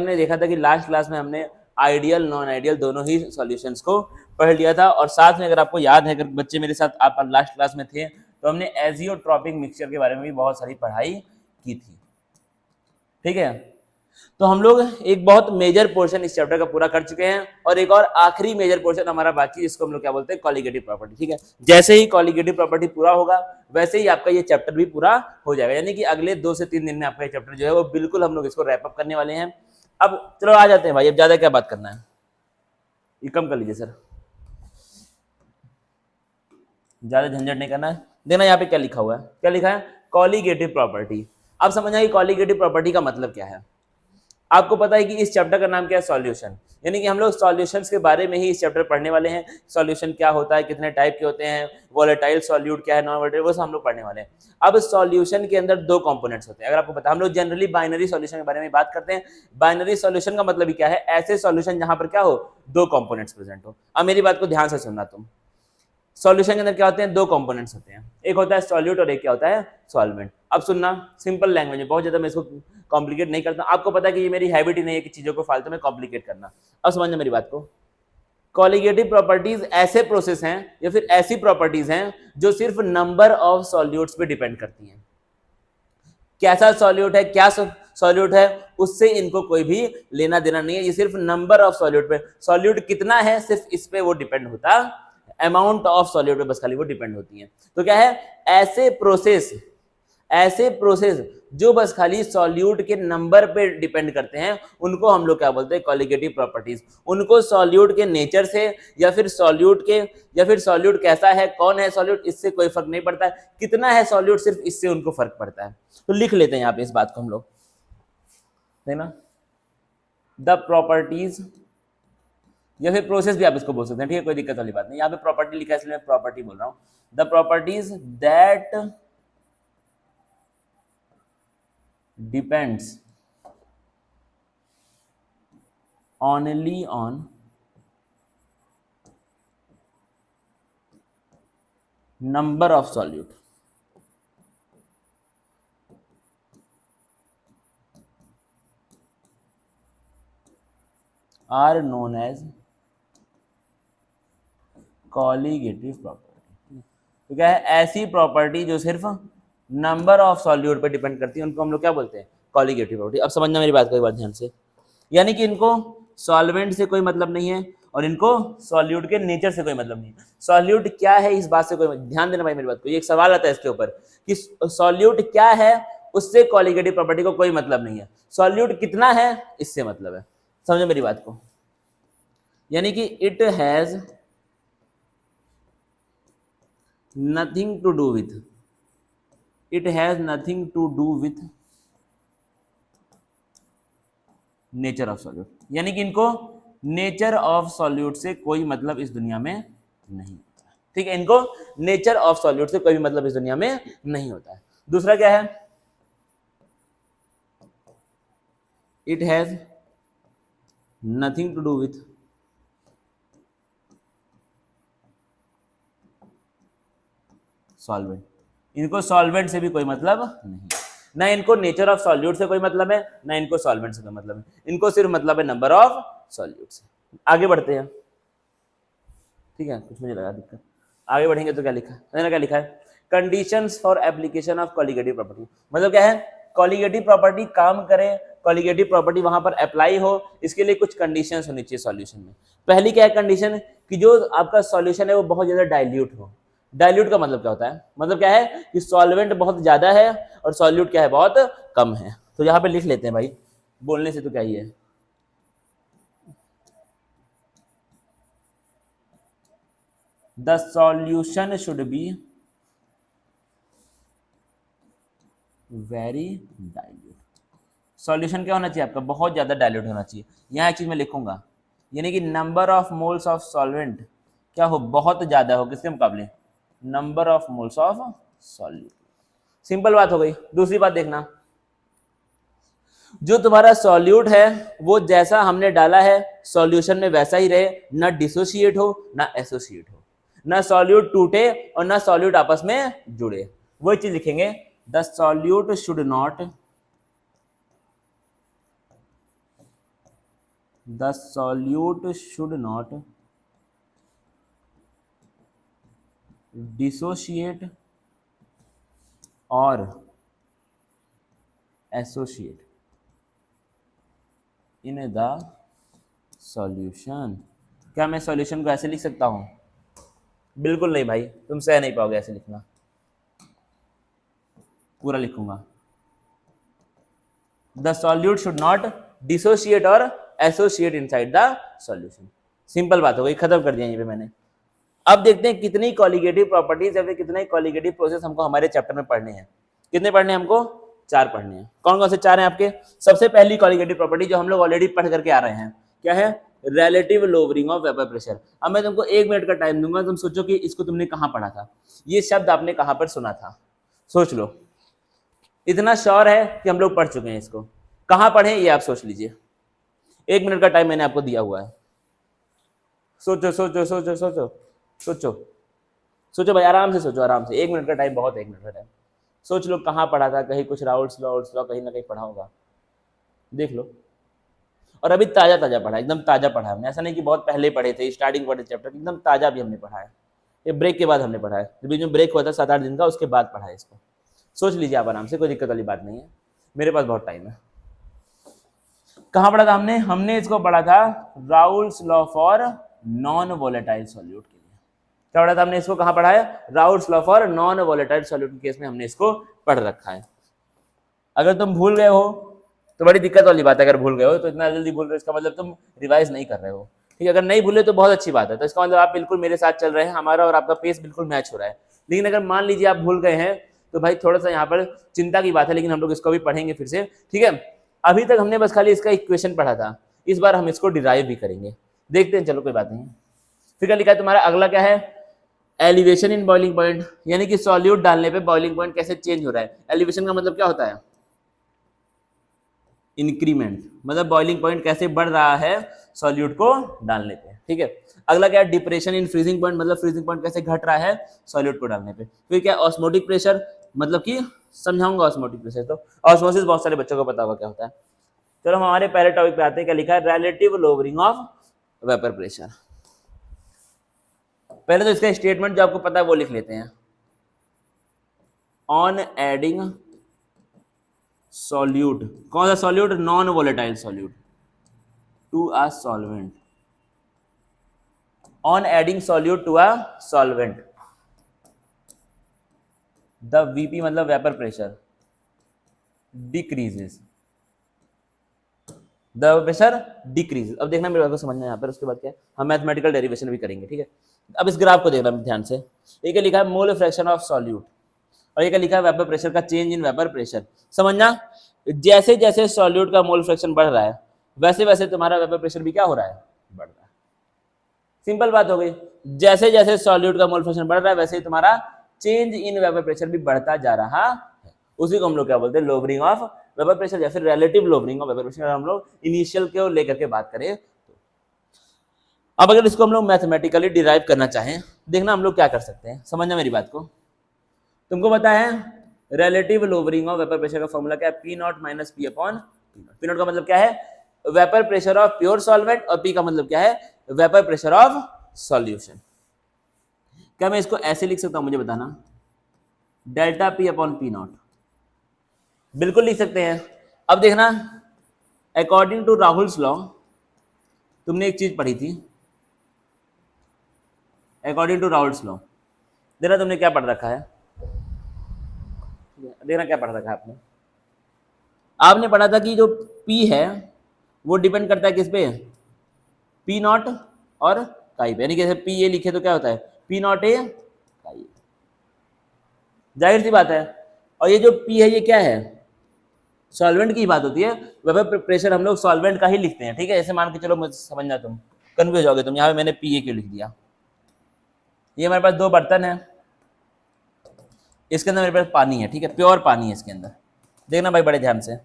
हमने देखा था कि लास्ट क्लास में हमने आइडियल नॉन आइडियल दोनों ही सॉल्यूशंस को पढ़ लिया था, और साथ में अगर आपको याद है, अगर बच्चे मेरे साथ आप लास्ट क्लास में थे, तो हमने एजियोट्रॉपिक मिक्सचर के बारे में भी बहुत सारी पढ़ाई की थी। ठीक है, तो हम लोग एक बहुत मेजर पोर्शन इस चैप्टर का पूरा कर चुके हैं, और एक और आखिरी मेजर पोर्शन हमारा बाकी, जिसको हम लोग क्या बोलते हैं, कॉलिगेटिव प्रॉपर्टी। ठीक है, जैसे ही कॉलिगेटिव प्रॉपर्टी पूरा होगा वैसे ही आपका ये चैप्टर भी पूरा हो जाएगा, यानी कि अगले 2 से 3 दिन में आपका ये चैप्टर जो है वो बिल्कुल हम लोग इसको रैप अप करने वाले हैं। अब चलो आ जाते हैं भाई, अब ज्यादा क्या बात करना है, ये कम कर लीजिए सर, ज्यादा झंझट नहीं करना है। देखना यहाँ पे क्या लिखा हुआ है, क्या लिखा है, कॉलिगेटिव प्रॉपर्टी। अब समझ आएगी कॉलिगेटिव प्रॉपर्टी का मतलब क्या है। आपको पता है कि इस चैप्टर का नाम क्या है, सॉल्यूशन, यानी कि हम लोग सॉल्यूशंस के बारे में ही इस चैप्टर पढ़ने वाले हैं। सॉल्यूशन क्या होता है, कितने टाइप के होते हैं, वोलेटाइल सॉल्यूट क्या है, नॉन वोलेटाइल, वो सब हम लोग पढ़ने वाले हैं। अब सॉल्यूशन के अंदर 2 कंपोनेंट्स होते हैं। अगर आपको पता, हम लोग जनरली बाइनरी सॉल्यूशन के बारे में बात करते हैं। बाइनरी सॉल्यूशन का मतलब ही क्या है, ऐसे सॉल्यूशन जहां पर क्या हो, 2 कंपोनेंट्स प्रेजेंट हो। अब मेरी बात को ध्यान से सुनना तुम, सॉल्यूशन के अंदर क्या होते हैं, 2 कंपोनेंट्स होते हैं, एक होता है सॉल्यूट और एक क्या होता है, सॉल्वेंट। अब सुनना, सिंपल लैंग्वेज में, बहुत ज्यादा मैं इसको कॉम्प्लिकेट नहीं करता, आपको पता है कि ये मेरी हैबिट ही नहीं है कि चीजों को फालतू में कॉम्प्लिकेट करना। अब समझना मेरी बात को, कॉलिगेटिव प्रॉपर्टीज ऐसे प्रोसेस हैं या फिर ऐसी प्रॉपर्टीज हैं जो सिर्फ नंबर ऑफ सॉल्यूट्स पे डिपेंड करती हैं। कैसा सॉल्यूट है, क्या सॉल्यूट है, उससे इनको कोई भी लेना देना नहीं है, ये सिर्फ नंबर ऑफ सॉल्यूट पे, सॉल्यूट कितना है सिर्फ इस पे वो डिपेंड होता, अमाउंट ऑफ सॉल्यूट पे बस खाली वो डिपेंड होती है। तो क्या है, ऐसे प्रोसेस जो बस खाली सॉल्यूट के नंबर पे डिपेंड करते हैं, उनको हम लोग क्या बोलते हैं, कॉलिगेटिव प्रॉपर्टीज। उनको सॉल्यूट के नेचर से या फिर सॉल्यूट कैसा है, कौन है सॉल्यूट, इससे कोई फर्क नहीं पड़ता है, कितना है सॉल्यूट सिर्फ इससे उनको फर्क पड़ता है। तो लिख लेते हैं यहाँ पे इस बात को हम लोग, देखना, द प्रॉपर्टीज या फिर प्रोसेस भी आप इसको बोल सकते हैं। ठीक है, कोई दिक्कत वाली बात नहीं, यहाँ पे प्रॉपर्टी लिखा है इसलिए मैं प्रॉपर्टी बोल रहा हूँ। The properties that depends only on number of solute are known as colligative property. तो क्या है, ऐसी प्रॉपर्टी जो सिर्फ नंबर ऑफ सॉल्यूट पे डिपेंड करती है, उनको हम लोग क्या बोलते हैं, कॉलिगेटिव प्रॉपर्टी। अब समझना मेरी बात को एक बार ध्यान से, यानी कि इनको सॉल्वेंट से कोई मतलब नहीं है और इनको सॉल्यूट के नेचर से कोई मतलब नहीं है। सॉल्यूट क्या है इस बात से कोई, ध्यान देना भाई मेरी बात को, ये एक सवाल आता है इसके ऊपर कि सॉल्यूट क्या है, उससे कॉलिगेटिव प्रॉपर्टी को कोई मतलब नहीं है। सॉल्यूट कितना है इससे मतलब है, समझो मेरी बात को, यानी कि it has nothing to do with, it has nothing to do with nature of solute, यानी कि इनको नेचर ऑफ सॉल्यूट से कोई मतलब इस दुनिया में नहीं होता। ठीक है, इनको नेचर ऑफ सॉल्यूट से कोई भी मतलब इस दुनिया में नहीं होता है। दूसरा क्या है, it has nothing to do with solvent, इनको सॉल्वेंट से भी कोई मतलब नहीं, ना इनको नेचर ऑफ सॉल्यूट से कोई मतलब है, ना इनको सॉल्वेंट से कोई मतलब है, इनको सिर्फ मतलब है नंबर ऑफ सॉल्यूट से। आगे बढ़ते हैं, ठीक है, कुछ मुझे लगा दिक्कत, आगे बढ़ेंगे तो क्या लिखा है, क्या लिखा है, conditions for application of colligative property. मतलब क्या है, कॉलिगेटिव प्रॉपर्टी काम करे, कॉलिगेटिव प्रॉपर्टी वहां पर अप्लाई हो, इसके लिए कुछ कंडीशंस होनी चाहिए सॉल्यूशन में। पहली क्या है कंडीशन, कि जो आपका सॉल्यूशन है वो बहुत ज्यादा डाइल्यूट हो। डाइल्यूट का मतलब क्या होता है, मतलब क्या है कि सॉल्वेंट बहुत ज्यादा है और सॉल्यूट क्या है, बहुत कम है। तो यहाँ पे लिख लेते हैं भाई, बोलने से तो क्या ही है, the solution should be very dilute. Solution क्या होना चाहिए आपका, बहुत ज्यादा डाइल्यूट होना चाहिए। यहाँ एक चीज मैं लिखूंगा, यानी कि number of moles of solvent क्या हो, बहुत ज्यादा हो, किसके मुकाबले, number of moles of solute. Simple बात हो गई। दूसरी बात देखना, जो तुम्हारा सॉल्यूट है वो जैसा हमने डाला है सॉल्यूशन में वैसा ही रहे, ना डिसोसिएट हो ना एसोसिएट हो, ना सॉल्यूट टूटे और ना सॉल्यूट आपस में जुड़े। वही चीज लिखेंगे, the solute should not the solute should not dissociate और एसोशिएट इन द सॉल्यूशन। क्या मैं सॉल्यूशन को ऐसे लिख सकता हूं? बिल्कुल नहीं भाई, तुम सह नहीं पाओगे ऐसे लिखना। पूरा लिखूंगा, the solute should not dissociate और associate inside the solution. Simple बात हो गई, खत्म कर दिया यहीं पे मैंने। अब देखते हैं कितनी कॉलिगेटिव प्रॉपर्टीज या फिर कितने कॉलिगेटिव प्रोसेस हमको हमारे चैप्टर में पढ़ने हैं। कितने पढ़ने हैं हमको? 4 पढ़ने हैं। कौन कौन से 4 हैं आपके? सबसे पहली कॉलिगेटिव प्रॉपर्टी जो हम लोग ऑलरेडी पढ़ करके आ रहे हैं, क्या है? Relative lowering of vapour pressure. अब मैं तुमको 1 मिनट का टाइम दूंगा, तुम सोचो कि इसको तुमने कहाँ पढ़ा था, ये शब्द आपने कहाँ पर सुना था। सोच लो, इतना श्योर है कि हम लोग पढ़ चुके हैं इसको। कहाँ पढ़े ये आप सोच लीजिए। 1 मिनट का टाइम मैंने आपको दिया हुआ है। सोचो सोचो सोचो सोचो सोचो सोचो भाई, आराम से सोचो, आराम से। 1 मिनट का टाइम बहुत है, 1 मिनट का टाइम। सोच लो कहाँ पढ़ा था, कहीं कुछ राउल्स लॉ कहीं ना कहीं पढ़ा होगा, देख लो। और अभी ताजा ताजा पढ़ा, एकदम ताजा पढ़ा हमने। ऐसा नहीं कि बहुत पहले पढ़े थे, स्टार्टिंग पढ़े चैप्टर, एकदम ताजा भी हमने पढ़ा है। ये ब्रेक के बाद हमने पढ़ा है, जब बीच में ब्रेक हुआ था 7-8 दिन का, उसके बाद पढ़ा है इसको। सोच लीजिए आप आराम से, कोई दिक्कत वाली बात नहीं है, मेरे पास बहुत टाइम है। कहाँ पढ़ा था हमने? हमने इसको पढ़ा था Raoult's law for non volatile solute के लिए। क्या पढ़ा था हमने इसको? कहाँ पढ़ा है? Raoult's law for non volatile solute के केस में हमने इसको पढ़ रखा है। अगर तुम भूल गए हो तो बड़ी दिक्कत वाली बात है। अगर भूल गए हो तो इतना जल्दी भूल रहे हो, इसका मतलब तुम रिवाइज नहीं कर रहे हो, ठीक है। अगर नहीं भूले तो बहुत अच्छी बात है, तो इसका मतलब आप बिल्कुल मेरे साथ चल रहे हैं, हमारा और आपका पेस बिल्कुल मैच हो रहा है। लेकिन अगर मान लीजिए आप भूल गए हैं तो भाई थोड़ा सा यहाँ पर चिंता की बात है, लेकिन हम लोग इसको भी पढ़ेंगे फिर से, ठीक है। अभी तक हमने बस खाली इसका इक्वेशन पढ़ा था, इस बार हम इसको डिराइव भी करेंगे, देखते हैं। चलो कोई बात नहीं। फिर क्या लिखा है तुम्हारा? अगला क्या है? एलिवेशन इन बॉइलिंग पॉइंट, यानी कि सॉल्यूट डालने पे बॉइलिंग पॉइंट कैसे चेंज हो रहा है। एलिवेशन का मतलब क्या होता है? इंक्रीमेंट, मतलब बॉइलिंग पॉइंट कैसे बढ़ रहा है सॉल्यूट को डालने पे, ठीक है। अगला क्या है? डिप्रेशन इन फ्रीजिंग पॉइंट, मतलब फ्रीजिंग पॉइंट कैसे घट रहा है सॉल्यूट को डालने पे। फिर क्या? ऑस्मोटिक प्रेशर, मतलब कि समझाऊंगा ऑस्मोटिक प्रेशर, तो ऑस्मोसिस बहुत सारे बच्चों को पता होगा क्या होता है। चलो हम हमारे पहले टॉपिक पे आते हैं। क्या लिखा है? Relative lowering of vapour pressure. पहले तो इसका स्टेटमेंट जो आपको पता है वो लिख लेते हैं। ऑन एडिंग सॉल्यूट, कौन सा solute? Non volatile solute to a solvent. On adding solute to a solvent, the VP मतलब vapour pressure decreases, the pressure decrease. अब देखना मेरे को समझना है यहाँ पर, उसके बाद क्या है हम मैथमेटिकल डेरिवेशन भी करेंगे, ठीक है। अब इस ग्राफ को देखना ध्यान से। एक लिखा है मोल फ्रैक्शन ऑफ सॉल्यूट और एक लिखा है वेपर प्रेशर का चेंज इन वेपर प्रेशर। समझना, जैसे जैसे सॉल्यूट का मोल फ्रैक्शन बढ़ रहा है वैसे वैसे तुम्हारा वेपर प्रेशर भी क्या हो रहा है? बढ़ रहा है। सिंपल बात हो गई। जैसे जैसे सॉल्यूट का मोल फ्रैक्शन बढ़ रहा है वैसे ही तुम्हारा चेंज इन वेपर प्रेशर भी बढ़ता जा रहा है। उसी को हम लोग क्या बोलते हैं? लोवरिंग ऑफ वेपर प्रेशर या फिर relative lowering of vapour pressure. हम लोग इनिशियल को लेकर के बात करें तो। अब अगर इसको हम लोग मैथमेटिकली डिराइव करना चाहें, देखना हम लोग क्या कर सकते हैं, समझना मेरी बात को। तुमको पता है relative lowering of vapour pressure का फॉर्मूला क्या है? P not minus P upon P not. P not का मतलब क्या है? Vapour pressure of pure solvent, और पी का मतलब क्या है? Vapour pressure of solution. क्या मैं इसको ऐसे लिख सकता हूं? मुझे बताना। Delta P upon P not, बिल्कुल लिख सकते हैं। अब देखना, अकॉर्डिंग टू राहुल्स लॉ, तुमने एक चीज पढ़ी थी, अकॉर्डिंग टू राहुल्स लॉ। देखना तुमने क्या पढ़ रखा है, देखना क्या पढ़ रखा है आपने। आपने पढ़ा था कि जो P है वो डिपेंड करता है किस पे? P नॉट और काई पे, यानी कि जैसे P ये लिखे तो क्या होता है? P नॉट ए काई। जाहिर सी बात है। और ये जो P है ये क्या है? सॉल्वेंट की बात होती है। वेपर प्रेशर हम लोग सॉल्वेंट का ही लिखते हैं, ठीक है। जैसे मान के चलो, मुझे समझना, तुम कन्फ्यूज हो गए तुम, यहाँ पे मैंने PA क्यों लिख दिया। ये हमारे पास 2 बर्तन है, इसके अंदर मेरे पास पानी है, ठीक है, प्योर पानी है इसके अंदर। देखना भाई बड़े ध्यान से,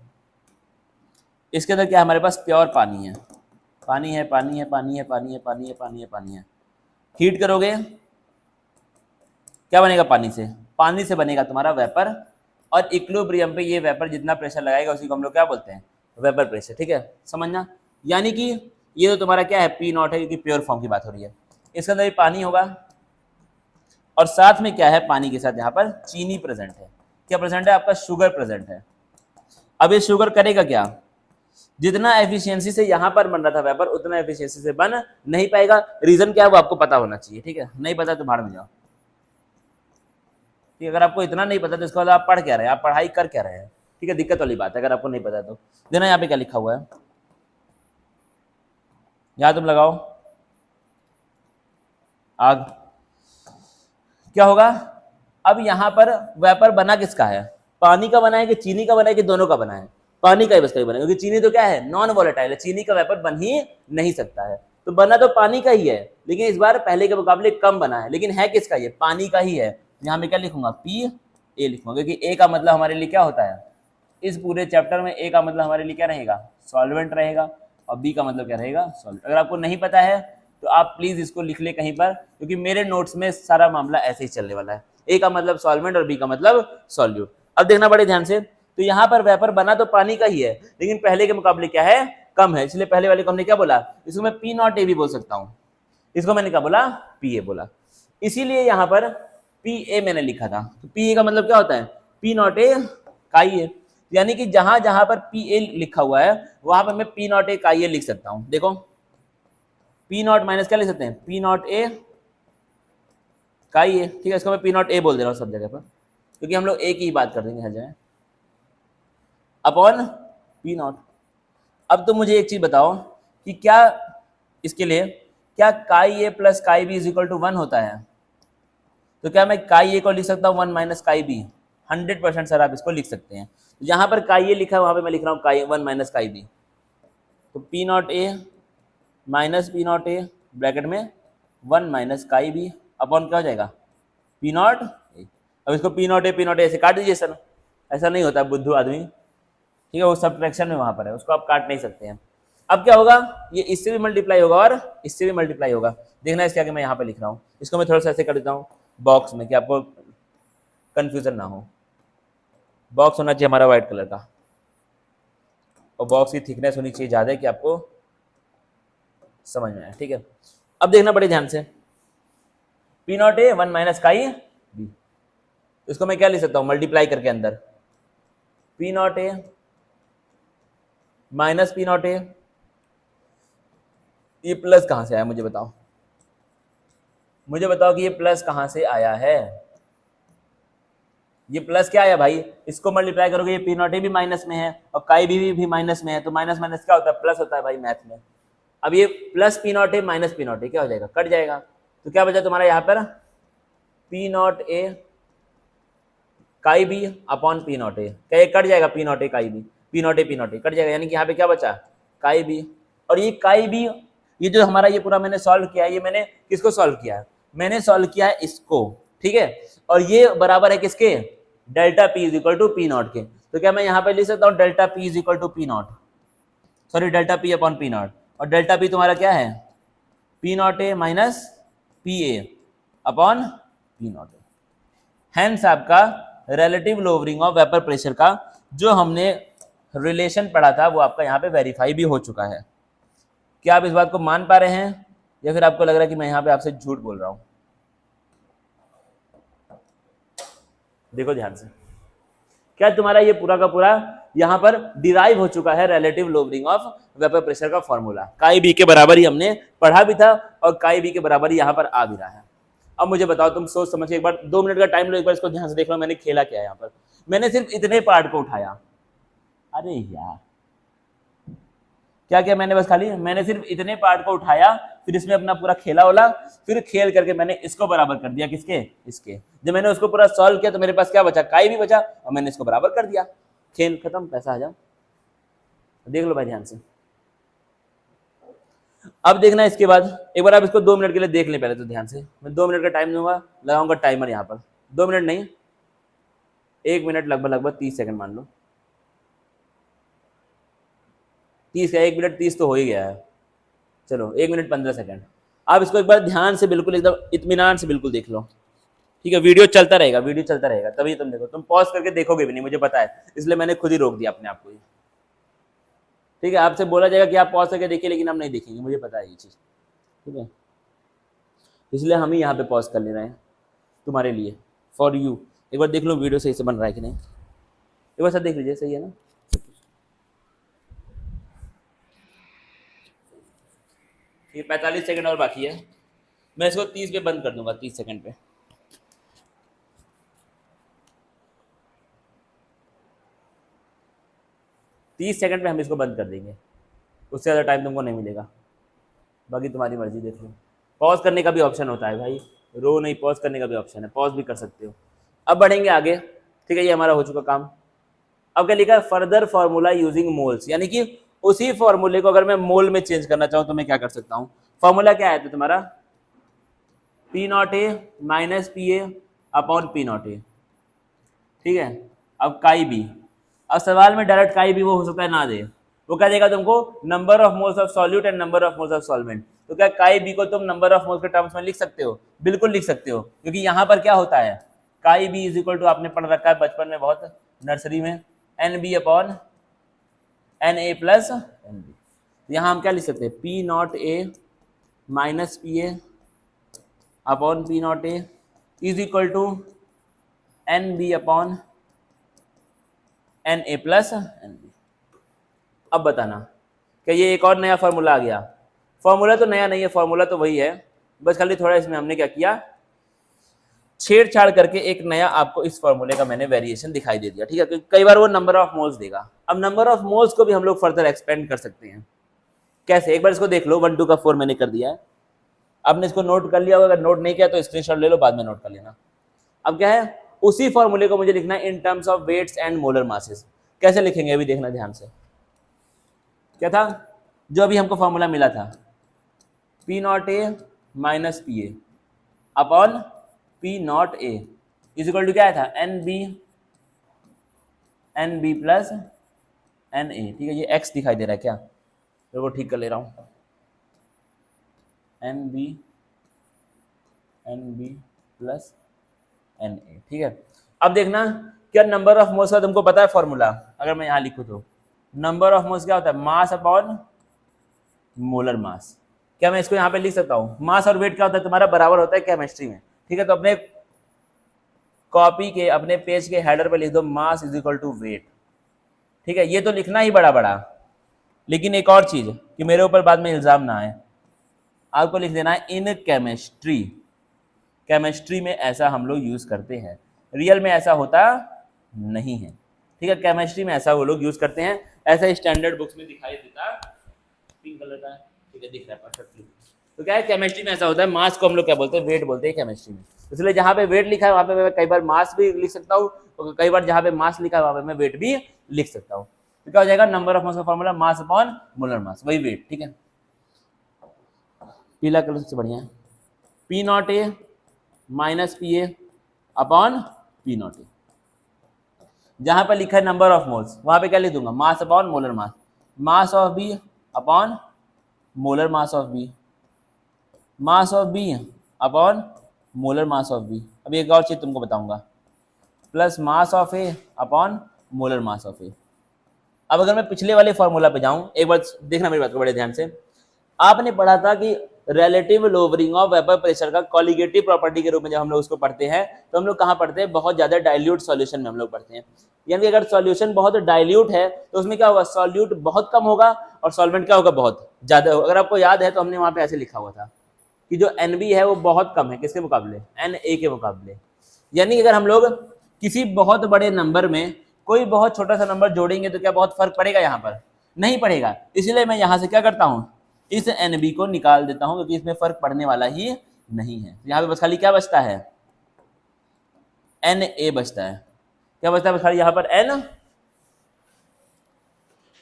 इसके अंदर क्या है? हमारे पास प्योर पानी है, पानी है, पानी है, पानी है, पानी है, पानी है, पानी है, पानी है। हीट करोगे क्या बनेगा? पानी से। पानी से बनेगा तुम्हारा वेपर, और इक्विलिब्रियम पे ये वेपर जितना प्रेशर लगाएगा उसी को हम लोग क्या बोलते हैं? वेपर प्रेशर, ठीक है। समझना, यानी कि ये तो तुम्हारा क्या है, पी नॉट है, क्योंकि प्योर फॉर्म की बात हो रही है। इसके अंदर भी पानी होगा और साथ में क्या है, पानी के साथ यहाँ पर चीनी प्रेजेंट है। क्या प्रेजेंट है, आपका शुगर प्रेजेंट है। अब ये शुगर करेगा क्या, जितना एफिशिएंसी से यहाँ पर बन रहा था वेपर उतना एफिशिएंसी से बन नहीं पाएगा। रीजन क्या है वो आपको पता होना चाहिए, ठीक है, नहीं पता तो भाड़ में जाओ। ठीक है, अगर आपको इतना नहीं पता तो इसका मतलब आप पढ़ क्या रहे हैं, आप पढ़ाई कर क्या रहे हैं, ठीक है, दिक्कत वाली बात है। अगर आपको नहीं पता तो देना, यहाँ पे क्या लिखा हुआ है, यहाँ तुम लगाओ आग। क्या होगा, अब यहाँ पर वेपर बना किसका है, पानी का बना है कि चीनी का बना है कि दोनों का बना है, पानी का ही बस का ही बना है, क्योंकि चीनी तो क्या है, नॉन वॉलेटाइल है, चीनी का वेपर बन ही नहीं सकता है। तो बना तो पानी का ही है, लेकिन इस बार पहले के मुकाबले कम बना है, लेकिन है किसका, ये पानी का ही है। यहाँ मैं क्या लिखूंगा, पी ए लिखूंगा, क्योंकि ए का मतलब हमारे लिए क्या होता है, इस पूरे चैप्टर में ए का मतलब हमारे लिए क्या रहेगा, सॉल्वेंट रहेगा, और बी का मतलब क्या रहेगा, सॉल्वेंट। अगर आपको नहीं पता है तो आप प्लीज इसको लिख ले कहीं पर, क्योंकि मेरे नोट्स में सारा मामला ऐसे ही चलने वाला है। ए का मतलब सॉल्वेंट और बी का मतलब सॉल्यूट। अब देखना बड़े ध्यान से, तो यहाँ पर वेपर बना तो पानी का ही है, लेकिन पहले के मुकाबले क्या है, कम है, इसलिए पहले वाले को हमने क्या बोला, इसको मैं पी नॉट ए भी बोल सकता हूँ, इसको मैंने क्या बोला, पी ए बोला। इसीलिए यहाँ पर पी ए मैंने लिखा था। तो पी ए का मतलब क्या होता है, पी नॉट ए काई ए, यानी कि जहां जहां पर पी ए लिखा हुआ है वहां पर मैं पी नॉट ए काई ए लिख सकता हूं। देखो पी नॉट माइनस क्या लिख सकते हैं, पी नॉट ए काई ए, ठीक है, इसको मैं पी नॉट ए बोल दे रहा हूँ सब जगह पर, क्योंकि हम लोग ए की ही बात कर देंगे हर जगह, अपॉन पी नॉट। अब तो मुझे एक चीज बताओ कि क्या इसके लिए क्या chi A plus chi B is equal to 1 होता है, तो क्या मैं काई ए को लिख सकता हूँ 1 माइनस काई बी, 100% सर आप इसको लिख सकते हैं। तो जहां पर काई ए लिखा है वहां पे मैं लिख रहा हूँ काई 1 माइनस काई बी, तो P naught A minus P naught A bracket में 1 माइनस काई बी अपॉन क्या हो जाएगा, पी नॉट ए। अब इसको पी नॉट ए ऐसे काट दीजिए सर, ऐसा नहीं होता बुद्धू आदमी, ठीक है, वो सब्ट्रैक्शन में वहां पर है, उसको आप काट नहीं सकते हैं। अब क्या होगा, ये इससे भी मल्टीप्लाई होगा और इससे भी मल्टीप्लाई होगा। देखना इसके आगे मैं यहाँ पे लिख रहा हूँ, इसको मैं थोड़ा सा ऐसे कर देता हूँ बॉक्स में, कि आपको कंफ्यूजन ना हो। बॉक्स होना चाहिए हमारा व्हाइट कलर का, और बॉक्स की थिकनेस होनी चाहिए ज़्यादा कि आपको समझ में आए, ठीक है। अब देखना बड़े ध्यान से, पी नॉट ए 1 माइनस काई बी, इसको मैं क्या लिख सकता हूँ, मल्टीप्लाई करके अंदर P naught A minus P naught ए, ये प्लस कहाँ से आया मुझे बताओ, मुझे बताओ कि ये प्लस कहाँ से आया है, ये प्लस क्या आया भाई, इसको मल्टीप्लाई करोगे ये पी नॉट ए भी माइनस में है और काई भी माइनस में है, तो माइनस माइनस क्या होता है, प्लस होता है भाई मैथ में। अब ये plus P naught A minus P naught A क्या हो जाएगा, कट जाएगा, तो क्या बचा तुम्हारा यहाँ पर, P naught A chi B upon P naught A, क्या ये कट जाएगा, P naught A chi B, P naught A cut जाएगा, यानी कि यहाँ पे क्या बचा, काई बी। और ये काई बी, ये जो हमारा ये पूरा मैंने सॉल्व किया है, ये मैंने किसको सॉल्व किया है, मैंने सॉल्व किया है इसको, ठीक है, और ये बराबर है किसके, delta P is equal to P naught के। तो क्या मैं यहाँ पे लिख सकता हूँ delta P is equal to P naught, sorry delta P upon P naught, और डेल्टा पी तुम्हारा क्या है, P naught A minus P A upon P naught A. Hence आपका relative lowering of vapour pressure का जो हमने relation पढ़ा था वो आपका यहाँ पे वेरीफाई भी हो चुका है। क्या आप इस बात को मान पा रहे हैं, या फिर आपको लग रहा है कि मैं यहाँ पे आपसे झूठ बोल रहा हूँ। देखो ध्यान से, क्या तुम्हारा ये पूरा का पूरा यहाँ पर डिराइव हो चुका है relative lowering of vapour pressure का फॉर्मूला, काई बी के बराबर ही हमने पढ़ा भी था और काई बी के बराबर ही यहाँ पर आ भी रहा है। अब मुझे बताओ, तुम सोच समझ के एक बार 2 मिनट का टाइम लो, एक बार इसको ध्यान से देख लो मैंने खेला क्या है यहाँ पर। मैंने सिर्फ इतने पार्ट को उठाया, अरे यार क्या क्या मैंने बस खाली मैंने सिर्फ इतने पार्ट को उठाया, फिर इसमें अपना पूरा खेला होला, फिर खेल करके मैंने इसको बराबर कर दिया किसके, इसके। जब मैंने उसको पूरा सॉल्व किया तो मेरे पास क्या बचा, काई भी बचा, और मैंने इसको बराबर कर दिया, खेल खत्म, पैसा आ जाओ। देख लो भाई ध्यान से। अब देखना इसके बाद एक बार आप इसको 2 मिनट के लिए देख लें पहले तो ध्यान से। मैं 2 मिनट का टाइम दूंगा, लगाऊंगा टाइमर यहाँ पर, 2 मिनट नहीं 1 मिनट लगभग 30 सेकंड मान लो, 30 का 1 मिनट 30 तो हो ही गया है, चलो 1 मिनट 15 सेकंड। आप इसको एक बार ध्यान से बिल्कुल एकदम इत्मीनान से बिल्कुल देख लो, ठीक है। वीडियो चलता रहेगा तभी तुम देखो, तुम पॉज करके देखोगे भी नहीं मुझे पता है, इसलिए मैंने खुद ही रोक दिया अपने आप को। ठीक है, आपसे बोला जाएगा कि आप पॉज करके देखिए, लेकिन हम नहीं देखेंगे, मुझे पता है ये चीज़, ठीक है, इसलिए हम ही यहाँ पे पॉज कर ले रहे हैं तुम्हारे लिए, फॉर यू। एक बार देख लो वीडियो सही से बन रहा है कि नहीं, एक बार सब देख लीजिए, सही है ना। ये 45 सेकंड और बाकी है, मैं इसको 30 पे बंद कर दूंगा, 30 सेकंड पे। तीस सेकंड पे हम इसको बंद कर देंगे, उससे ज़्यादा टाइम तुमको नहीं मिलेगा, बाकी तुम्हारी मर्जी, देख लो। पॉज करने का भी ऑप्शन होता है भाई, रो नहीं, पॉज करने का भी ऑप्शन है, पॉज भी कर सकते हो। अब बढ़ेंगे आगे, ठीक है, ये हमारा हो चुका काम। अब क्या लिखा है, फर्दर फार्मूला यूजिंग मोल्स, यानी कि उसी फार्मूले को अगर मैं मोल में चेंज करना चाहूँ तो मैं क्या कर सकता हूँ। फार्मूला क्या है तो तुम्हारा P naught A minus P A upon P naught ए, ठीक है। अब काई बी, अब सवाल में डायरेक्ट काई बी वो हो सकता है ना दे, वो क्या देगा तुमको, number of moles of solute and number of moles of solvent. तो क्या काई बी को तुम नंबर ऑफ मोल्स के टर्म्स में लिख सकते हो, बिल्कुल लिख सकते हो, क्योंकि यहाँ पर क्या होता है, काई बी इज इक्वल टू, आपने पढ़ रखा है बचपन में बहुत, नर्सरी में, N B upon N A plus N B. यहाँ हम क्या लिख सकते हैं, P naught A minus P A upon P naught A is equal to N B upon N A plus N B. अब बताना क्या ये एक और नया फार्मूला आ गया, फार्मूला तो नया नहीं है, फार्मूला तो वही है, बस खाली थोड़ा इसमें हमने क्या किया, छेड़छाड़ करके एक नया आपको इस फार्मूले का मैंने वेरिएशन दिखाई दे दिया, ठीक है, क्योंकि कई बार वो नंबर ऑफ मोल्स देगा। अब नंबर ऑफ मोल्स को भी हम लोग फर्दर एक्सपेंड कर सकते हैं, कैसे, एक बार इसको देख लो, 1 2 का 4 मैंने कर दिया है, आपने इसको नोट कर लिया होगा, अगर नोट नहीं किया तो स्क्रीनशॉट ले लो, बाद में नोट कर लेना। अब क्या है, उसी फॉर्मूले को मुझे लिखना है in terms of weights and molar masses. कैसे लिखेंगे अभी देखना ध्यान से, क्या था जो अभी हमको फॉर्मूला मिला था, P naught A minus P A upon P naught A is equal to क्या था, N B plus N A, ठीक है, ये एक्स दिखाई दे रहा है क्या, तो वो ठीक कर ले रहा हूँ, N B plus N A, ठीक है। अब देखना क्या नंबर ऑफ मोल्स का तुमको पता है फॉर्मूला, अगर मैं यहाँ लिखूँ तो नंबर ऑफ मोल्स क्या होता है, मास अपॉन मोलर मास। क्या मैं इसको यहाँ पे लिख सकता हूँ, मास और वेट क्या होता है तुम्हारा, बराबर होता है केमिस्ट्री में, ठीक है। तो अपने कॉपी के, अपने पेज के हेडर पे लिख दो mass is equal to weight, ठीक है। ये तो लिखना ही बड़ा बड़ा, लेकिन एक और चीज कि मेरे ऊपर बाद में इल्जाम ना आए, आपको लिख देना है इन केमिस्ट्री, केमिस्ट्री में ऐसा हम लोग यूज करते हैं, रियल में ऐसा होता नहीं है, ठीक है, केमिस्ट्री में ऐसा वो लोग यूज करते हैं, ऐसा स्टैंडर्ड बुक्स में दिखाई देता, पिंक कलर का, ठीक है, दिख रहा है परफेक्टली। तो क्या है, केमिस्ट्री में ऐसा होता है, मास को हम लोग क्या बोलते हैं, वेट बोलते हैं केमिस्ट्री में, इसलिए जहाँ पे वेट लिखा है वहाँ पे मैं कई बार मास भी लिख सकता हूँ, और कई बार जहाँ पे मास लिखा है वहाँ पे मैं वेट भी लिख सकता हूँ। तो क्या हो जाएगा, नंबर ऑफ मास का फॉर्मूला मास अपॉन मोलर मास, वही वेट, ठीक है। पीला कलर सबसे बढ़िया है, P naught A minus P A upon P naught ए, जहां पर लिखा है नंबर ऑफ मोल्स वहां पे क्या लिख दूंगा, mass upon molar mass, mass of B upon molar mass of B, mass of B upon molar mass of B. अब एक और चीज तुमको बताऊंगा, plus mass of A upon molar mass of A. अब अगर मैं पिछले वाले फॉर्मूला पे जाऊं, एक बार देखना मेरी बात को बड़े ध्यान से, आपने पढ़ा था कि relative lowering of vapour pressure का कॉलिगेटिव प्रॉपर्टी के रूप में जब हम लोग उसको पढ़ते हैं तो हम लोग कहाँ पढ़ते हैं, बहुत ज्यादा डाइल्यूट सॉल्यूशन में हम लोग पढ़ते हैं, यानी अगर सॉल्यूशन बहुत डाइल्यूट है तो उसमें क्या होगा, सॉल्यूट बहुत कम होगा और सॉल्वेंट क्या होगा, बहुत ज्यादा होगा। अगर आपको याद है तो हमने वहां पे ऐसे लिखा हुआ था कि जो NB है वो बहुत कम है किसके मुकाबले, Na के मुकाबले, यानी अगर हम लोग किसी बहुत बड़े नंबर में कोई बहुत छोटा सा नंबर जोड़ेंगे तो क्या बहुत फर्क पड़ेगा, यहाँ पर नहीं पड़ेगा, इसलिए मैं यहाँ से क्या करता हूँ, इस NB को निकाल देता हूँ क्योंकि इसमें फर्क पड़ने वाला ही नहीं है। यहाँ पे बस खाली क्या बचता है, Na बचता है, क्या बचता है बस खाली यहाँ पर N,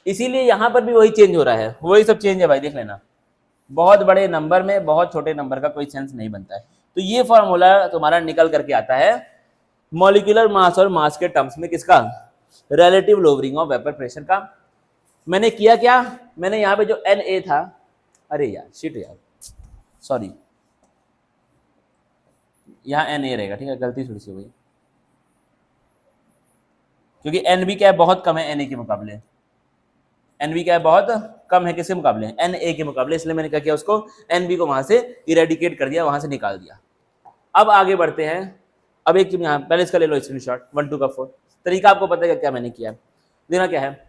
इसीलिए यहाँ पर भी वही चेंज हो रहा है, वही सब चेंज है भाई, देख लेना, बहुत बड़े नंबर में बहुत छोटे नंबर का कोई सेंस नहीं बनता है। तो ये फॉर्मूला तुम्हारा निकल करके आता है मॉलिक्यूलर मास और मास के टर्म्स में, किसका, relative lowering of vapour pressure का। मैंने किया क्या, मैंने यहाँ पे जो Na था, अरे यार शिट यार सॉरी, यहाँ Na रहेगा, ठीक है, गलती थोड़ी सी हुई, क्योंकि NB क्या है, बहुत कम है Na के मुकाबले, NB क्या है, बहुत कम है किसके मुकाबले, Na के मुकाबले, इसलिए मैंने क्या किया, उसको NB को वहां से इरेडिकेट कर दिया, वहां से निकाल दिया। अब आगे बढ़ते हैं। अब एक यहाँ पहले इसका ले लो स्क्रीनशॉट, 1 2 का 4 तरीका आपको पता है क्या मैंने किया है। देना क्या है,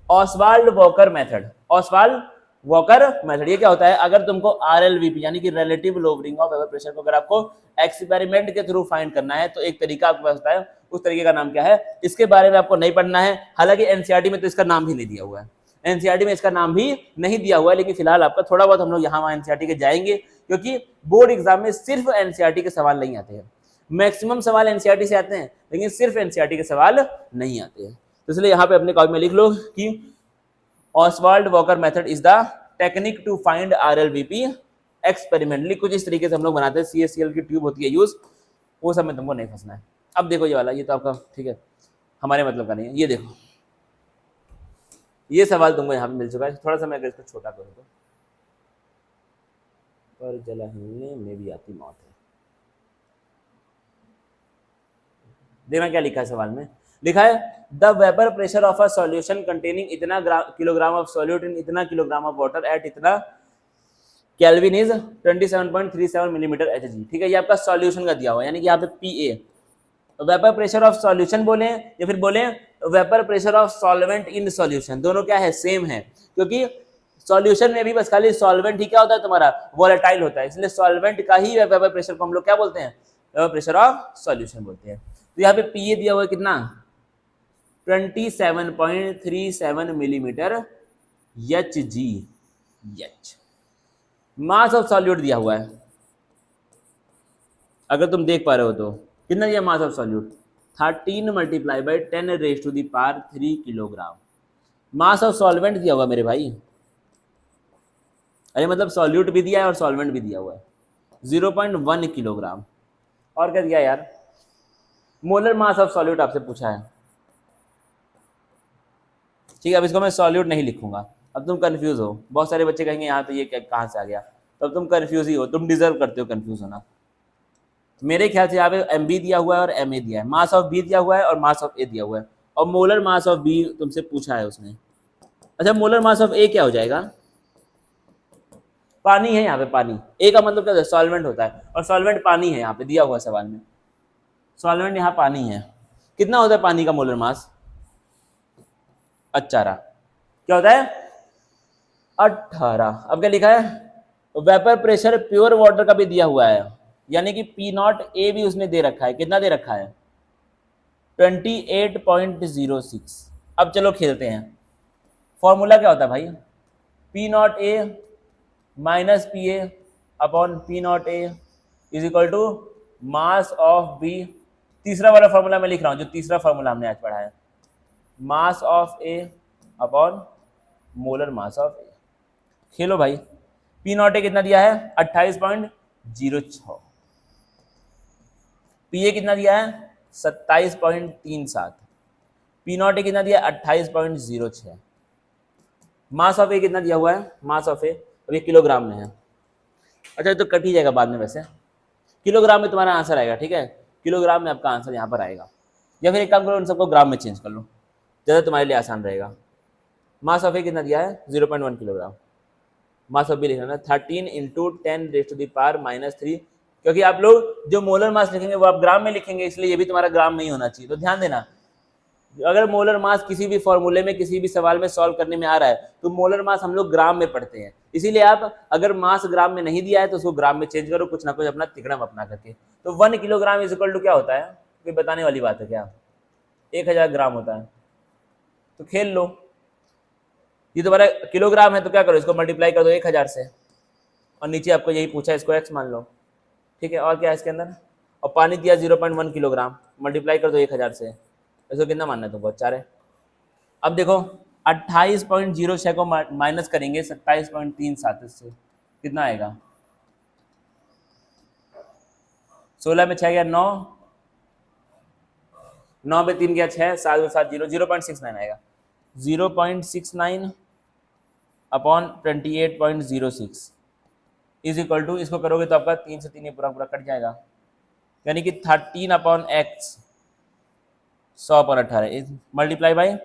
Oswald Walker method. Oswald Walker method ये क्या होता है, अगर तुमको RLVP यानी कि relative lowering of vapour pressure को अगर आपको एक्सपेरिमेंट के थ्रू फाइंड करना है तो एक तरीका आपके पास होता है, उस तरीके का नाम क्या है, इसके बारे में आपको नहीं पढ़ना है। हालांकि एनसीईआरटी में तो इसका नाम भी नहीं दिया हुआ है, एनसीईआरटी में इसका नाम भी नहीं दिया हुआ है, लेकिन फिलहाल आपका थोड़ा बहुत हम लोग यहाँ वहाँ एनसीईआरटी के जाएंगे, क्योंकि बोर्ड एग्जाम में सिर्फ एनसीईआरटी के सवाल नहीं आते हैं। मैक्सिमम सवाल एनसीईआरटी से आते हैं, लेकिन सिर्फ एनसीईआरटी के सवाल नहीं आते हैं। तो इसलिए यहाँ पे अपने कॉपी में लिख लो कि Ostwald Walker method is the technique to find RLVP experimentally. कुछ इस तरीके से हम लोग बनाते हैं, CaCl की ट्यूब होती है यूज, वो सब में तुमको नहीं फंसना है। अब देखो ये वाला, ये तो आपका ठीक है, हमारे मतलब का नहीं है। ये देखो, ये सवाल तुमको यहाँ पे मिल चुका है। थोड़ा सा मैं अगर इसको छोटा करूँ तो, पर जला हिलने में भी आती मौत है। देखना क्या लिखा है सवाल में, लिखा है the vapour pressure of a solution containing इतना किलोग्राम ऑफ सॉल्यूट इन इतना किलोग्राम ऑफ वाटर एट इतना केल्विन इज 27.37 मिलीमीटर Hg। ठीक है, ये आपका सॉल्यूशन का दिया हुआ है, यानी कि यहाँ पे PA। Vapour pressure of solution बोले या फिर बोले vapour pressure of solvent in solution, दोनों क्या है, सेम है, क्योंकि सॉल्यूशन में भी बस खाली सॉल्वेंट ही क्या होता है तुम्हारा, वोलेटाइल होता है, इसलिए सॉल्वेंट का ही वेपर प्रेशर को हम लोग क्या बोलते हैं, वेपर प्रेशर ऑफ सॉल्यूशन बोलते हैं। तो यहाँ पे PA दिया हुआ है कितना, 27.37 millimetre Hg। Mass of solute दिया हुआ है, अगर तुम देख पा रहे हो तो कितना दिया mass of solute, 13 multiply by 10 raise to the power 3 kilogram. Mass of solvent दिया हुआ मेरे भाई, अरे मतलब सॉल्यूट भी दिया है और सॉल्वेंट भी दिया हुआ है, 0.1 किलोग्राम। और क्या दिया यार, मोलर मास ऑफ सॉल्यूट आपसे पूछा है। ठीक है, अब इसको मैं सॉल्यूट नहीं लिखूंगा, अब तुम कंफ्यूज हो। बहुत सारे बच्चे कहेंगे यहाँ पे ये कहाँ से आ गया, तो अब तुम कंफ्यूज ही हो, तुम डिजर्व करते हो कंफ्यूज होना। मेरे ख्याल से यहाँ पे MB दिया हुआ है और MA दिया है, मास ऑफ B दिया हुआ है और मास ऑफ A दिया हुआ है, और मोलर मास ऑफ B तुमसे पूछा है उसने। अच्छा, मोलर मास ऑफ A क्या हो जाएगा, पानी है यहाँ पे, पानी A का मतलब क्या होता है, सॉल्वेंट होता है, और सॉल्वेंट पानी है यहाँ पे दिया हुआ सवाल में, सॉल्वेंट यहाँ पानी है। कितना होता है पानी का मोलर मास, 18। क्या होता है, 18। अब क्या लिखा है, वेपर प्रेशर प्योर वाटर का भी दिया हुआ है, यानी कि P0A भी उसने दे रखा है, कितना दे रखा है, 28.06। अब चलो खेलते हैं, फॉर्मूला क्या होता है भाई, P0A minus PA upon P0A is equal to mass of B। तीसरा वाला फॉर्मूला मैं लिख रहा हूं, जो तीसरा फॉर्मूला हमने आज पढ़ा है, mass of A upon molar mass of A। खेलो भाई, P0A कितना दिया है, 28.06, PA कितना दिया है, 27.37, P0A कितना दिया है, 28.06। मास ऑफ A कितना दिया हुआ है, मास ऑफ A अभी किलोग्राम में है। अच्छा, तो कट ही जाएगा बाद में, वैसे किलोग्राम में तुम्हारा आंसर आएगा, ठीक है, किलोग्राम में आपका आंसर यहाँ पर आएगा, या फिर एक काम करो, उन सबको ग्राम में चेंज कर लो, ज़्यादा तुम्हारे लिए आसान रहेगा। मास ऑफ A कितना दिया है, 0.1 किलोग्राम। मास ऑफ B लिखना है 13 into 10 raise to the power -3, क्योंकि आप लोग जो मोलर मास लिखेंगे वो आप ग्राम में लिखेंगे, इसलिए ये भी तुम्हारा ग्राम में ही होना चाहिए। तो ध्यान देना, अगर मोलर मास किसी भी फॉर्मूले में किसी भी सवाल में सॉल्व करने में आ रहा है तो मोलर मास हम लोग ग्राम में पढ़ते हैं, इसीलिए आप अगर मास ग्राम में नहीं दिया है तो उसको ग्राम में चेंज करो, कुछ ना कुछ अपना तिकड़म अपना करके। तो 1 किलोग्राम इज इक्वल टू क्या होता है, कोई बताने वाली बात है क्या, 1000 ग्राम होता है। तो खेल लो, ये तुम्हारा किलोग्राम है तो क्या करो, इसको मल्टीप्लाई कर दो 1000 से, और नीचे आपको यही पूछा है, इसको x मान लो, ठीक है। और क्या है इसके अंदर, और पानी दिया 0.1 किलोग्राम, मल्टीप्लाई कर दो 1000 से, इसको कितना मानना है तुमको, 4 है। अब देखो 28.06 को माइनस करेंगे 27.37 से, कितना आएगा, 16 में 6 गया 9, 9 में 3 गया 6, 7 में 7 0, 0.69 आएगा, 0.69 अपॉन 28.06 इज इक्वल टू, इसको करोगे तो आपका 3 से 3 ये पूरा पूरा कट जाएगा, यानी कि 13 upon x 100 upon 18 is multiply by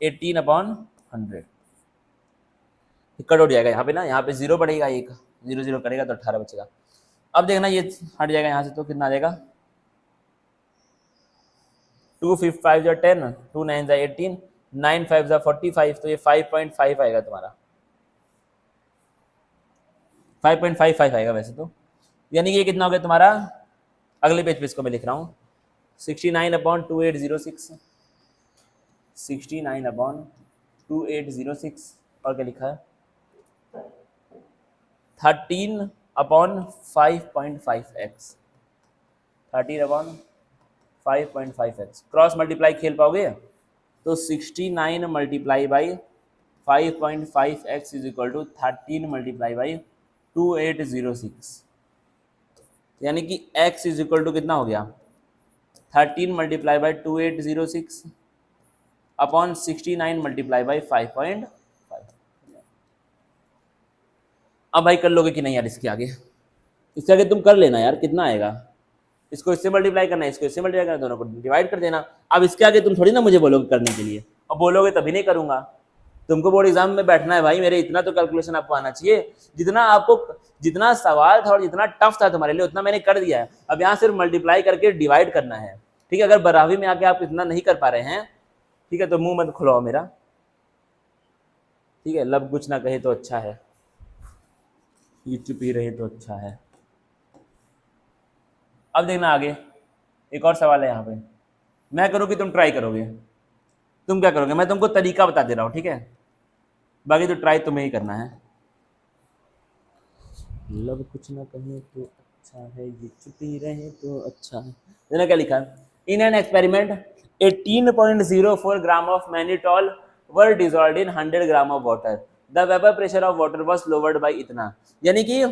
18 upon 100। Cut हो जाएगा यहाँ पे ना, यहाँ पे 0 बढ़ेगा, एक 0 0 करेगा तो 18 बचेगा। अब देखना ये हट जाएगा यहाँ से तो कितना आ जाएगा, 2 5 5 10, 2 9 18, 9 5 45, तो ये 5.5 आएगा तुम्हारा, 5.55 आएगा वैसे तो। यानी कि ये कितना हो गया तुम्हारा, अगले पेज पे इसको मैं लिख रहा हूँ 69/2806, 69/2806, और क्या लिखा है 13/5.5x, 13/5.5x। क्रॉस मल्टीप्लाई खेल पाओगे तो 69 multiply by 5.5x is equal to 13 multiply by 2806, यानी कि x इज इक्वल टू कितना हो गया 13 multiply by 2806 upon 69 multiply by 5.5। अब भाई कर लोगे कि नहीं यार, इसके आगे तुम कर लेना यार, कितना आएगा, इसको इससे मल्टीप्लाई करना है, इसको इससे मल्टीप्लाई करना, दोनों को डिवाइड कर देना। अब इसके आगे तुम थोड़ी ना मुझे बोलोगे करने के लिए, अब बोलोगे तभी नहीं करूंगा। तुमको बोर्ड एग्जाम में बैठना है भाई, मेरे इतना तो कैलकुलेशन आपको आना चाहिए, जितना सवाल था और जितना टफ था तुम्हारे लिए उतना मैंने कर दिया है। अब यहाँ सिर्फ मल्टीप्लाई करके डिवाइड करना है, ठीक है। अगर बराबरी में आके आप इतना नहीं कर पा रहे हैं, ठीक है, तो मुंह मत खुलाओ मेरा, ठीक है। लब कुछ ना कहे तो अच्छा है, ये चुप ही रहे तो अच्छा है। अब देखना आगे एक और सवाल है यहाँ पे, मैं करूँ कि तुम ट्राई करोगे, तुम क्या करोगे, मैं तुमको तरीका बता दे रहा हूँ, ठीक है, बाकी तो ट्राई तुम्हें ही करना है। लब कुछ ना कहे तो अच्छा है, ये चुप ही रहे तो अच्छा है। देखना क्या लिखा है, in an experiment 18.04 gram of mannitol were dissolved in 100 gram of water, the vapour pressure of water was lowered by इतना। यानी कि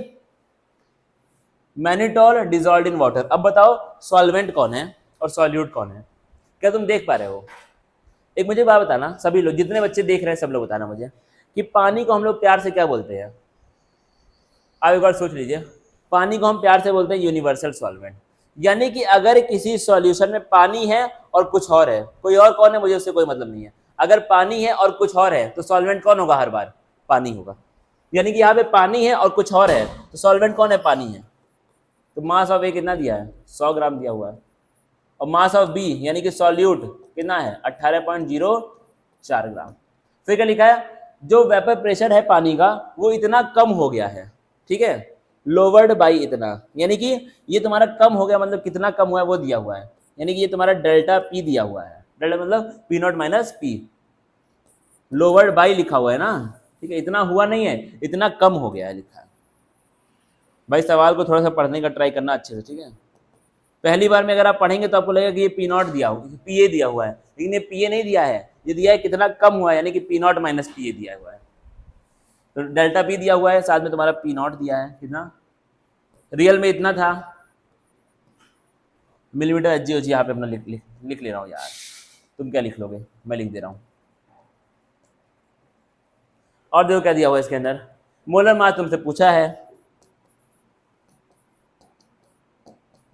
मैनिटॉल डिसॉल्व्ड इन वाटर। अब बताओ सॉल्वेंट कौन है और सॉल्यूट कौन है, क्या तुम देख पा रहे हो? एक मुझे बात बताना, सभी लोग जितने बच्चे देख रहे हैं सब लोग बताना मुझे कि पानी को हम लोग प्यार से क्या बोलते हैं। आप एक बार सोच लीजिए, पानी को हम प्यार से बोलते हैं यूनिवर्सल सॉल्वेंट। यानी कि अगर किसी सॉल्यूशन में पानी है और कुछ और है, कोई और कौन है मुझे उससे कोई मतलब नहीं है, अगर पानी है और कुछ और है तो सॉल्वेंट कौन होगा, हर बार पानी होगा। यानी कि यहाँ पे पानी है और कुछ और है तो सॉल्वेंट कौन है, पानी है। तो मास ऑफ ए कितना दिया है, 100 ग्राम दिया हुआ है, और मास ऑफ बी यानी कि सॉल्यूट कितना है 18.04 ग्राम। फिर क्या लिखा है, जो वेपर प्रेशर है पानी का वो इतना कम हो गया है, ठीक है, लोवर्ड बाई इतना, यानी कि ये तुम्हारा कम हो गया, मतलब कितना कम हुआ है वो दिया हुआ है, यानी कि ये तुम्हारा डेल्टा पी दिया हुआ है, डेल्टा मतलब P not minus P, lowered by लिखा हुआ है ना, ठीक है, इतना हुआ नहीं है, इतना कम हो गया है लिखा है। भाई सवाल को थोड़ा सा पढ़ने का ट्राई करना अच्छे से, ठीक है। पहली बार में अगर आप पढ़ेंगे तो आपको लगेगा कि ये पी नॉट दिया हुआ, पी ए दिया हुआ है, लेकिन ये पी ए नहीं दिया है, ये दिया है कितना कम हुआ है, यानी कि पी नॉट माइनस पी ए दिया हुआ है। तो डेल्टा पी दिया हुआ है, साथ में तुम्हारा पी नॉट दिया है, कितना रियल में इतना था, मिलीमीटर एच जी यहाँ पे अपना लिख ले रहा हूँ यार, तुम क्या लिख लोगे, मैं लिख दे रहा हूँ। और देखो क्या दिया हुआ है इसके अंदर, मोलर मास तुमसे पूछा है,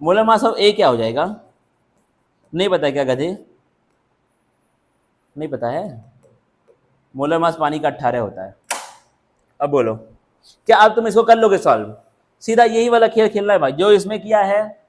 मोलर मास ऑफ ए क्या हो जाएगा, नहीं पता है क्या गधे, नहीं पता है, मोलर मास पानी का 18 होता है। अब बोलो क्या अब तुम इसको कर लोगे सॉल्व, सीधा यही वाला खेल खेलना है भाई, जो इसमें किया है,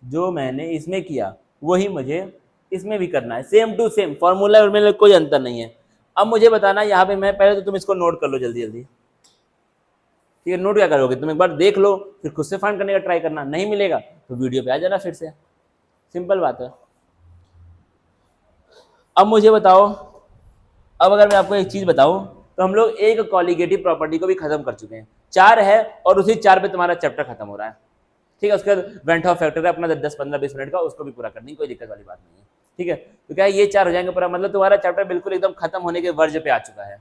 जो मैंने इसमें किया वही मुझे इसमें भी करना है, सेम टू सेम, फॉर्मूला में कोई अंतर नहीं है। अब मुझे बताना यहाँ पे, मैं पहले तो तुम इसको नोट कर लो जल्दी जल्दी, ठीक है। नोट क्या करोगे तुम, एक बार देख लो फिर खुद से फाइंड करने का ट्राई करना, नहीं मिलेगा तो वीडियो पे आ जाना फिर से, सिंपल बात है। अब मुझे बताओ, अब अगर मैं आपको एक चीज बताऊं तो हम लोग एक कॉलिगेटिव प्रॉपर्टी को भी खत्म कर चुके हैं, 4 है और उसी 4 पे तुम्हारा चैप्टर खत्म हो रहा है, ठीक है। उसके बाद वेंट ऑफ फैक्टर है अपना 10 15 20 मिनट का, उसको भी पूरा करनी, कोई दिक्कत वाली बात नहीं है, ठीक है। तो क्या ये 4 हो जाएंगे पूरा, मतलब तुम्हारा चैप्टर बिल्कुल एकदम खत्म होने के वर्ज पे आ चुका है,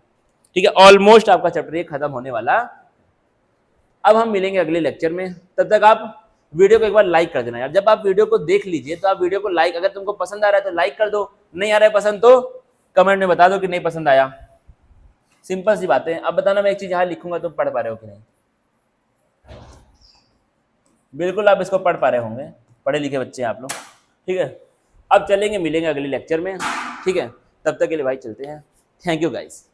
ठीक है, ऑलमोस्ट आपका चैप्टर ये खत्म होने वाला। अब हम मिलेंगे अगले लेक्चर में, तब तक आप वीडियो को एक बार लाइक कर देना यार। जब आप वीडियो को देख लीजिए तो आप वीडियो को लाइक, अगर तुमको पसंद आ रहा है तो लाइक कर दो, नहीं आ रहा है पसंद तो कमेंट में बता दो कि नहीं पसंद आया, सिंपल सी बात है। अब बताना मैं एक चीज यहाँ लिखूंगा तुम पढ़ पा रहे हो कि नहीं, बिल्कुल आप इसको पढ़ पा रहे होंगे, पढ़े लिखे बच्चे हैं आप लोग, ठीक है। अब चलेंगे मिलेंगे अगले लेक्चर में, ठीक है, तब तक के लिए भाई चलते हैं, थैंक यू गाइस।